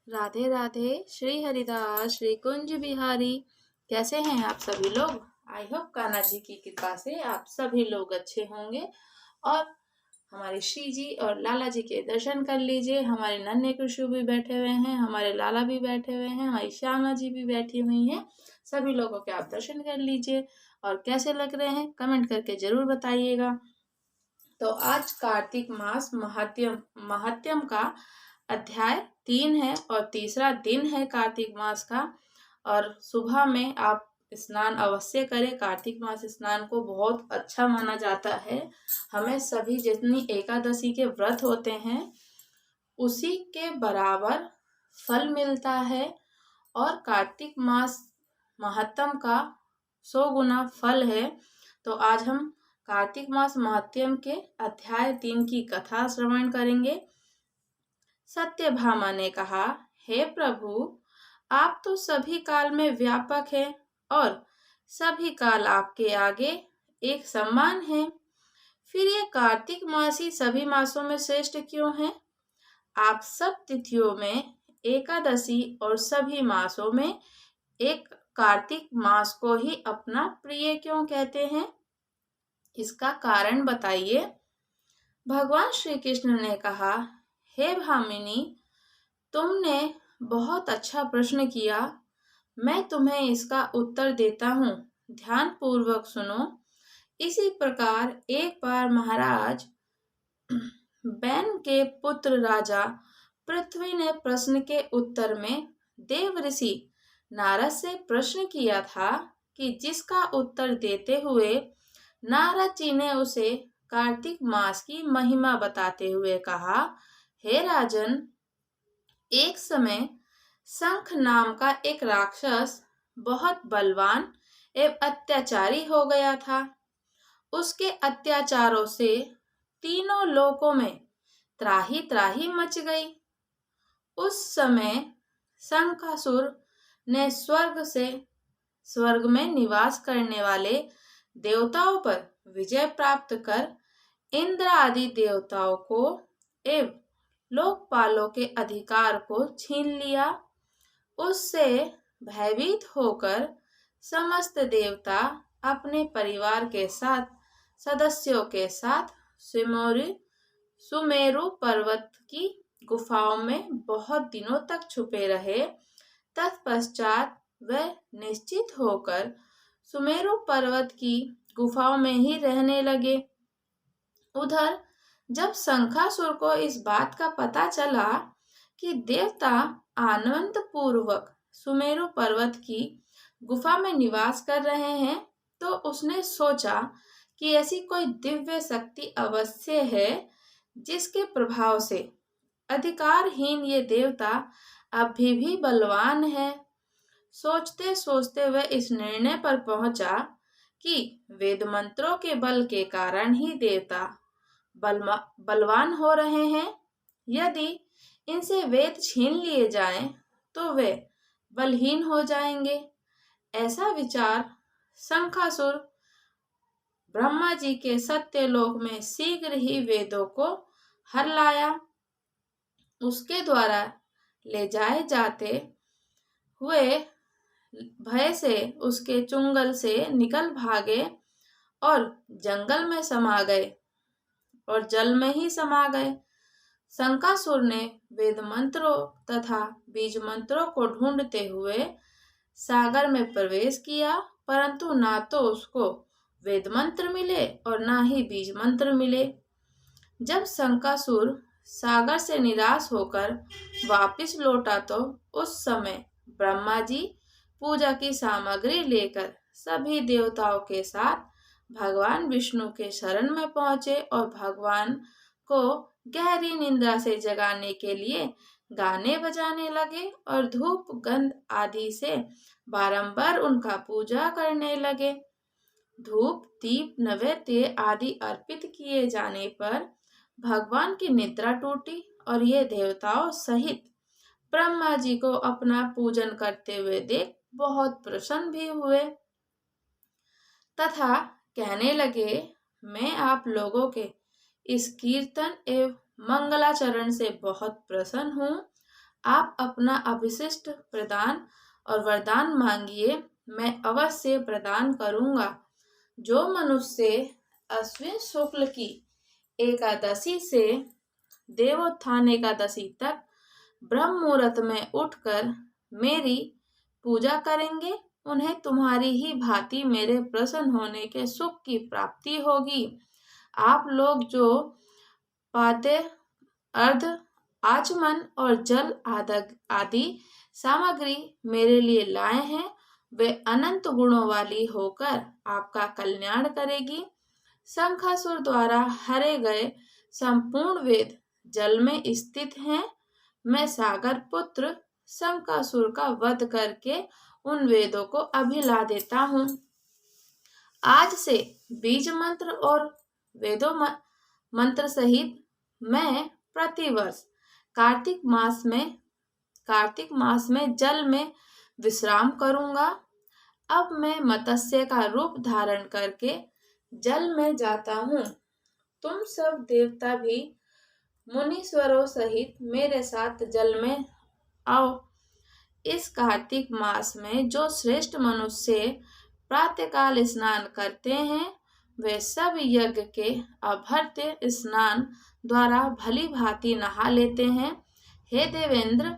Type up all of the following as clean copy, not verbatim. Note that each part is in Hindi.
राधे राधे। श्री हरिदास श्री कुंज बिहारी। कैसे हैं आप सभी लोग? आई होप कान्हा जी की कृपा से आप सभी लोग अच्छे होंगे। और हमारे श्री जी और लाला जी के दर्शन कर लीजिए। हमारे नन्हे कृष्ण भी बैठे हुए हैं, हमारे लाला भी बैठे हुए हैं, हमारी श्यामा जी भी बैठी हुई हैं। सभी लोगों के आप दर्शन कर लीजिए और कैसे लग रहे हैं कमेंट करके जरूर बताइएगा। तो आज कार्तिक मास महात्म्यम का अध्याय 3 है और तीसरा दिन है कार्तिक मास का। और सुबह में आप स्नान अवश्य करें। कार्तिक मास स्नान को बहुत अच्छा माना जाता है। हमें सभी जितनी एकादशी के व्रत होते हैं उसी के बराबर फल मिलता है। और कार्तिक मास महात्म का 100 गुना फल है। तो आज हम कार्तिक मास महात्म्य के अध्याय 3 की कथा श्रवण करेंगे। सत्यभामा ने कहा, हे प्रभु, आप तो सभी काल में व्यापक हैं और सभी काल आपके आगे एक समान है। फिर ये कार्तिक मास ही सभी मासों में श्रेष्ठ क्यों है? आप सब तिथियों में एकादशी और सभी मासों में एक कार्तिक मास को ही अपना प्रिय क्यों कहते हैं? इसका कारण बताइए। भगवान श्री कृष्ण ने कहा, हे भामिनी, तुमने बहुत अच्छा प्रश्न किया। मैं तुम्हें इसका उत्तर देता हूँ, ध्यान पूर्वक सुनो। इसी प्रकार एक बार महाराज बैन के पुत्र राजा पृथ्वी ने प्रश्न के उत्तर में देव ऋषि नारद से प्रश्न किया था कि जिसका उत्तर देते हुए नारद जी ने उसे कार्तिक मास की महिमा बताते हुए कहा, हे राजन, एक समय शंख नाम का एक राक्षस बहुत बलवान एवं अत्याचारी हो गया था। उसके अत्याचारों से तीनों लोकों में त्राही त्राही मच गई। उस समय शंखासुर ने स्वर्ग में निवास करने वाले देवताओं पर विजय प्राप्त कर इंद्र आदि देवताओं को एवं लोकपालों के अधिकार को छीन लिया। उससे भयभीत होकर समस्त देवता अपने परिवार के साथ सदस्यों के साथ सुमेरु पर्वत की गुफाओं में बहुत दिनों तक छुपे रहे। तत्पश्चात वह निश्चित होकर सुमेरु पर्वत की गुफाओं में ही रहने लगे। उधर जब शंखासुर को इस बात का पता चला कि देवता आनंद पूर्वक सुमेरु पर्वत की गुफा में निवास कर रहे हैं, तो उसने सोचा कि ऐसी कोई दिव्य शक्ति अवश्य है जिसके प्रभाव से अधिकारहीन ये देवता अभी भी बलवान है। सोचते सोचते वह इस निर्णय पर पहुंचा कि वेद मंत्रों के बल के कारण ही देवता बलवान हो रहे हैं। यदि इनसे वेद छीन लिए जाएं तो वे बलहीन हो जाएंगे। ऐसा विचार शंखासुर ब्रह्मा जी के सत्यलोक में शीघ्र ही वेदों को हर लाया। उसके द्वारा ले जाए जाते हुए भय से उसके चुंगल से निकल भागे और जंगल में समा गए और जल में ही समा गए। शंखासुर ने वेद मंत्रों तथा बीज मंत्रों को ढूंढते हुए सागर में प्रवेश किया, परंतु ना तो उसको वेद मंत्र मिले और ना ही बीज मंत्र मिले। जब शंखासुर सागर से निराश होकर वापस लौटा तो उस समय ब्रह्मा जी पूजा की सामग्री लेकर सभी देवताओं के साथ भगवान विष्णु के शरण में पहुंचे और भगवान को गहरी निंद्रा से जगाने के लिए गाने बजाने लगे और धूप गंध आदि से बारंबार उनका पूजा करने लगे। धूप दीप नैवेद्य आदि अर्पित किए जाने पर भगवान की निद्रा टूटी और ये देवताओं सहित ब्रह्मा जी को अपना पूजन करते हुए देख बहुत प्रसन्न भी हुए तथा कहने लगे, मैं आप लोगों के इस कीर्तन एवं मंगलाचरण से बहुत प्रसन्न हूँ। आप अपना अभिष्ट प्रदान और वरदान मांगिए, मैं अवश्य प्रदान करूंगा। जो मनुष्य अश्विन शुक्ल की एकादशी से देवोत्थान एकादशी तक ब्रह्म मुहूर्त में उठकर मेरी पूजा करेंगे, उन्हें तुम्हारी ही भांति मेरे प्रसन्न होने के सुख की प्राप्ति होगी। आप लोग जो पाद्य, अर्घ, आचमन और जल आदि सामग्री मेरे लिए लाए हैं, वे अनंत गुणों वाली होकर आपका कल्याण करेगी। शंखासुर द्वारा हरे गए संपूर्ण वेद जल में स्थित हैं। मैं सागर पुत्र शंखासुर का वध करके उन वेदों को अभिला देता हूँ। आज से बीज मंत्र और वेदों मंत्र सहित मैं प्रतिवर्ष कार्तिक मास में जल में विश्राम करूंगा। अब मैं मत्स्य का रूप धारण करके जल में जाता हूँ। तुम सब देवता भी मुनीश्वरों सहित मेरे साथ जल में आओ। इस कार्तिक मास में जो श्रेष्ठ मनुष्य प्रातःकाल स्नान करते हैं, वे सब यज्ञ के अभर्त्य स्नान द्वारा भली भांति नहा लेते हैं। हे देवेंद्र,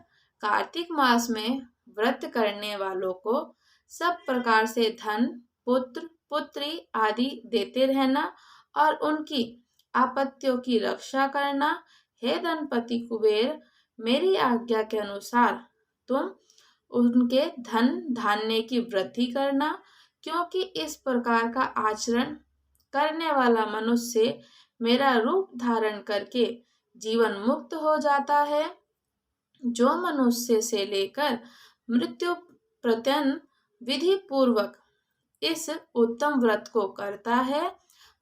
कार्तिक मास में व्रत करने वालों को सब प्रकार से धन, पुत्र, पुत्री आदि देते रहना और उनकी आपत्तियों की रक्षा करना। हे धनपति कुबेर, मेरी आज्ञा के अनुसार तुम उनके धन धान्य की वृद्धि करना, क्योंकि इस प्रकार का आचरण करने वाला मनुष्य मेरा रूप धारण करके जीवन मुक्त हो जाता है। जो मनुष्य से लेकर मृत्यु पर्यंत विधि पूर्वक इस उत्तम व्रत को करता है,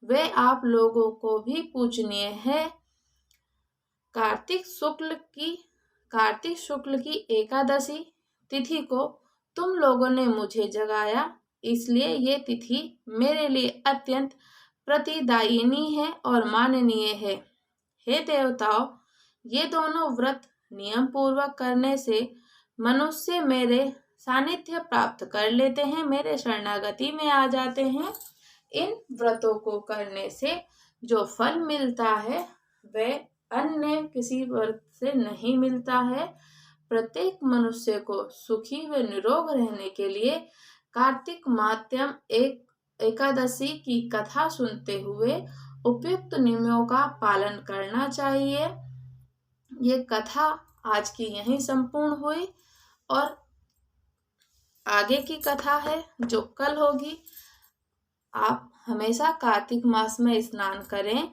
वे आप लोगों को भी पूजनीय है। कार्तिक शुक्ल की एकादशी तिथि को तुम लोगों ने मुझे जगाया, इसलिए ये तिथि मेरे लिए अत्यंत प्रतिदायिनी है और माननीय है। हे देवताओं, ये दोनों व्रत नियम पूर्वक करने से मनुष्य मेरे सानिध्य प्राप्त कर लेते हैं, मेरे शरणागति में आ जाते हैं। इन व्रतों को करने से जो फल मिलता है वह अन्य किसी व्रत से नहीं मिलता है। प्रत्येक मनुष्य को सुखी व निरोग रहने के लिए कार्तिक मात्यम एकादशी की कथा सुनते हुए उपयुक्त नियमों का पालन करना चाहिए। ये कथा आज की यहीं संपूर्ण हुई और आगे की कथा है जो कल होगी। आप हमेशा कार्तिक मास में स्नान करें,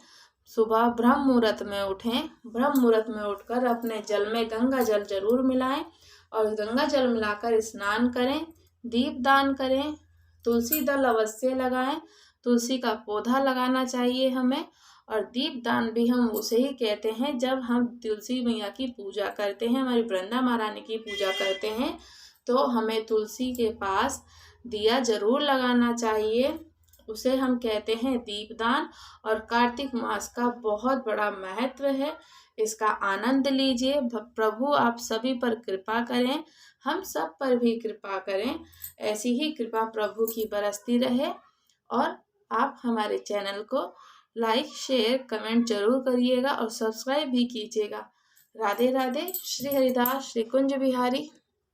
सुबह ब्रह्म मुहूर्त में उठें, ब्रह्म मुहूर्त में उठकर अपने जल में गंगा जल जरूर मिलाएं और गंगा जल मिलाकर स्नान करें, दीप दान करें, तुलसी दल अवश्य लगाएं, तुलसी का पौधा लगाना चाहिए हमें। और दीप दान भी हम उसे ही कहते हैं जब हम तुलसी मैया की पूजा करते हैं, हमारी वृंदा महारानी की पूजा करते हैं, तो हमें तुलसी के पास दिया जरूर लगाना चाहिए, उसे हम कहते हैं दीपदान। और कार्तिक मास का बहुत बड़ा महत्व है, इसका आनंद लीजिए। प्रभु आप सभी पर कृपा करें, हम सब पर भी कृपा करें, ऐसी ही कृपा प्रभु की बरसती रहे। और आप हमारे चैनल को लाइक, शेयर, कमेंट जरूर करिएगा और सब्सक्राइब भी कीजिएगा। राधे राधे। श्री हरिदास, श्री कुंज बिहारी।